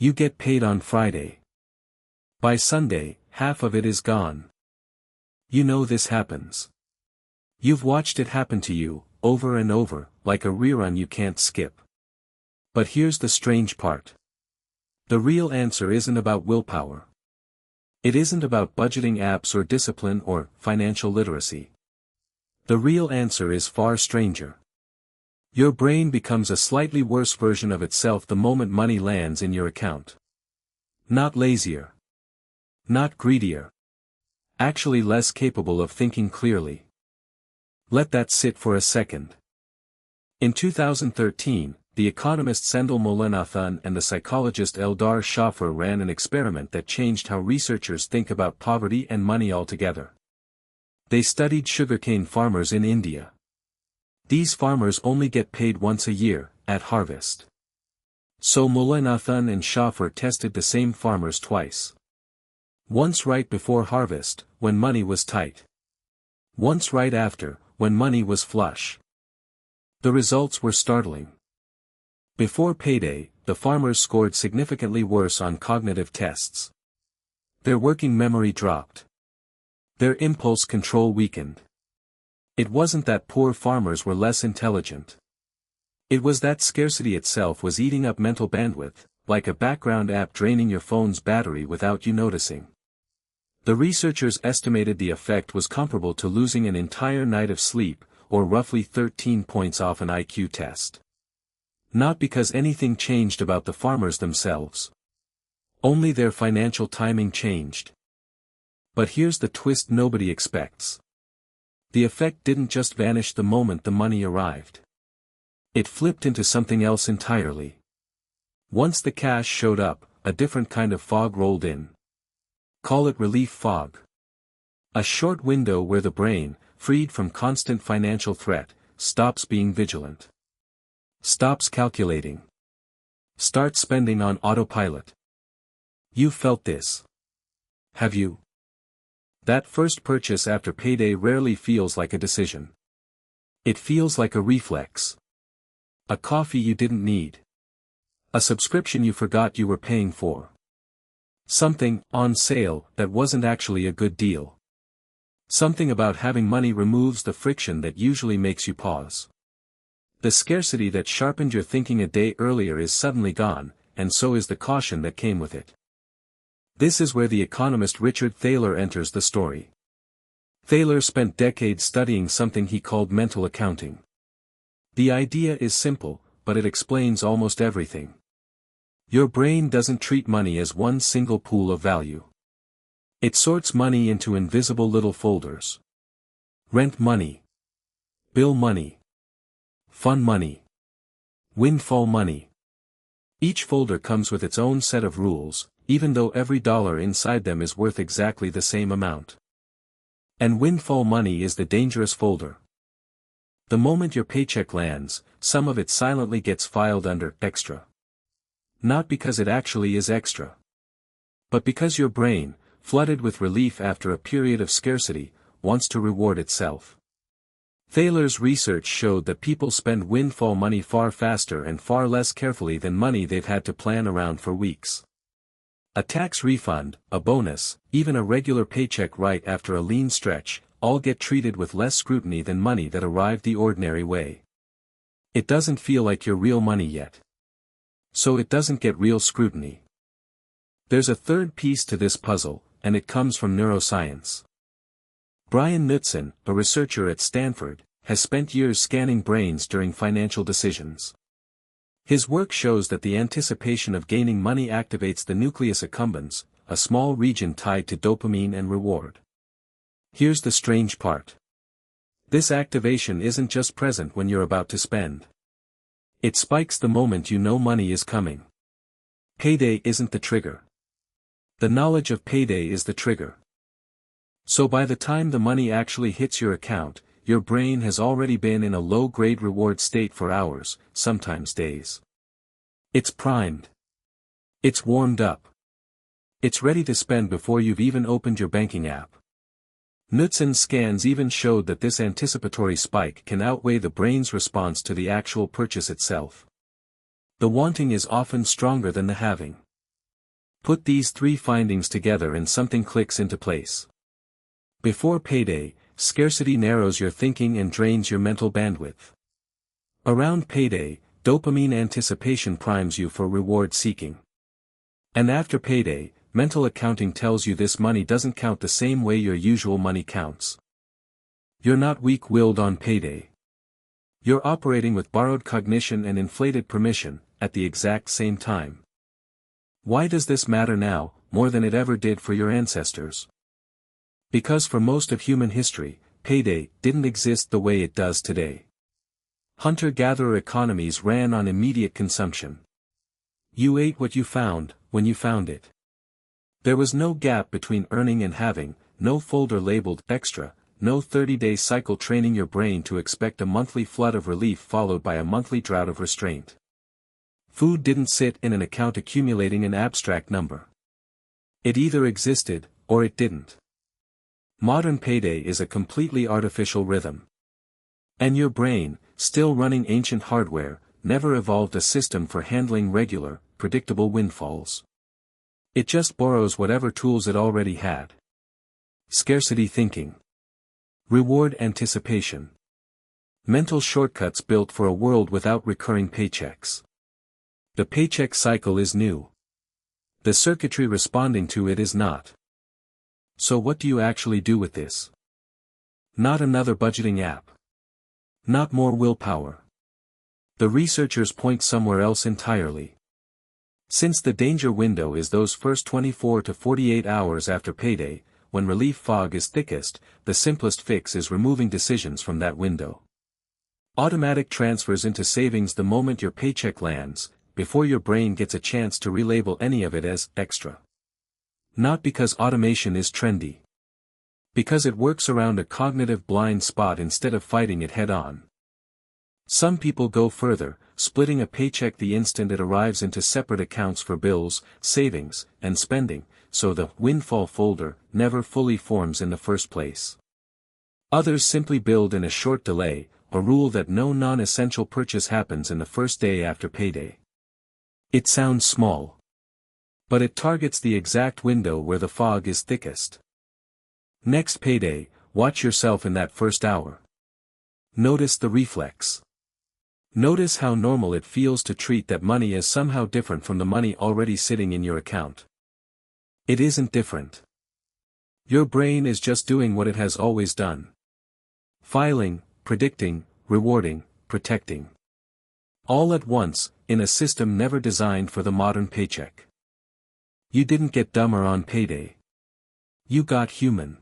You get paid on Friday. By Sunday, half of it is gone. You know this happens. You've watched it happen to you, over and over, like a rerun you can't skip. But here's the strange part. The real answer isn't about willpower. It isn't about budgeting apps or discipline or financial literacy. The real answer is far stranger. Your brain becomes a slightly worse version of itself the moment money lands in your account. Not lazier. Not greedier. Actually less capable of thinking clearly. Let that sit for a second. In 2013, the economist Sendhil Mullainathan and the psychologist Eldar Shaffer ran an experiment that changed how researchers think about poverty and money altogether. They studied sugarcane farmers in India. These farmers only get paid once a year, at harvest. So Mullainathan and Shaffer tested the same farmers twice. Once right before harvest, when money was tight. Once right after, when money was flush. The results were startling. Before payday, the farmers scored significantly worse on cognitive tests. Their working memory dropped. Their impulse control weakened. It wasn't that poor farmers were less intelligent. It was that scarcity itself was eating up mental bandwidth, like a background app draining your phone's battery without you noticing. The researchers estimated the effect was comparable to losing an entire night of sleep, or roughly 13 points off an IQ test. Not because anything changed about the farmers themselves. Only their financial timing changed. But here's the twist nobody expects. The effect didn't just vanish the moment the money arrived. It flipped into something else entirely. Once the cash showed up, a different kind of fog rolled in. Call it relief fog. A short window where the brain, freed from constant financial threat, stops being vigilant. Stops calculating. Starts spending on autopilot. You felt this. Have you? That first purchase after payday rarely feels like a decision. It feels like a reflex. A coffee you didn't need. A subscription you forgot you were paying for. Something, on sale, that wasn't actually a good deal. Something about having money removes the friction that usually makes you pause. The scarcity that sharpened your thinking a day earlier is suddenly gone, and so is the caution that came with it. This is where the economist Richard Thaler enters the story. Thaler spent decades studying something he called mental accounting. The idea is simple, but it explains almost everything. Your brain doesn't treat money as one single pool of value. It sorts money into invisible little folders. Rent money. Bill money. Fun money. Windfall money. Each folder comes with its own set of rules, even though every dollar inside them is worth exactly the same amount. And windfall money is the dangerous folder. The moment your paycheck lands, some of it silently gets filed under extra. Not because it actually is extra. But because your brain, flooded with relief after a period of scarcity, wants to reward itself. Thaler's research showed that people spend windfall money far faster and far less carefully than money they've had to plan around for weeks. A tax refund, a bonus, even a regular paycheck right after a lean stretch, all get treated with less scrutiny than money that arrived the ordinary way. It doesn't feel like your real money yet. So it doesn't get real scrutiny. There's a third piece to this puzzle, and it comes from neuroscience. Brian Knudsen, a researcher at Stanford, has spent years scanning brains during financial decisions. His work shows that the anticipation of gaining money activates the nucleus accumbens, a small region tied to dopamine and reward. Here's the strange part. This activation isn't just present when you're about to spend. It spikes the moment you know money is coming. Payday isn't the trigger. The knowledge of payday is the trigger. So by the time the money actually hits your account, your brain has already been in a low-grade reward state for hours, sometimes days. It's primed. It's warmed up. It's ready to spend before you've even opened your banking app. Knudsen's scans even showed that this anticipatory spike can outweigh the brain's response to the actual purchase itself. The wanting is often stronger than the having. Put these three findings together and something clicks into place. Before payday, scarcity narrows your thinking and drains your mental bandwidth. Around payday, dopamine anticipation primes you for reward seeking. And after payday, mental accounting tells you this money doesn't count the same way your usual money counts. You're not weak-willed on payday. You're operating with borrowed cognition and inflated permission, at the exact same time. Why does this matter now, more than it ever did for your ancestors? Because for most of human history, payday didn't exist the way it does today. Hunter-gatherer economies ran on immediate consumption. You ate what you found, when you found it. There was no gap between earning and having, no folder labeled extra, no 30-day cycle training your brain to expect a monthly flood of relief followed by a monthly drought of restraint. Food didn't sit in an account accumulating an abstract number. It either existed, or it didn't. Modern payday is a completely artificial rhythm. And your brain, still running ancient hardware, never evolved a system for handling regular, predictable windfalls. It just borrows whatever tools it already had. Scarcity thinking. Reward anticipation. Mental shortcuts built for a world without recurring paychecks. The paycheck cycle is new. The circuitry responding to it is not. So what do you actually do with this? Not another budgeting app. Not more willpower. The researchers point somewhere else entirely. Since the danger window is those first 24 to 48 hours after payday, when relief fog is thickest, the simplest fix is removing decisions from that window. Automatic transfers into savings the moment your paycheck lands, before your brain gets a chance to relabel any of it as extra. Not because automation is trendy. Because it works around a cognitive blind spot instead of fighting it head-on. Some people go further, splitting a paycheck the instant it arrives into separate accounts for bills, savings, and spending, so the windfall folder never fully forms in the first place. Others simply build in a short delay, a rule that no non-essential purchase happens in the first day after payday. It sounds small. But it targets the exact window where the fog is thickest. Next payday, watch yourself in that first hour. Notice the reflex. Notice how normal it feels to treat that money as somehow different from the money already sitting in your account. It isn't different. Your brain is just doing what it has always done. Filing, predicting, rewarding, protecting. All at once, in a system never designed for the modern paycheck. You didn't get dumber on payday. You got human.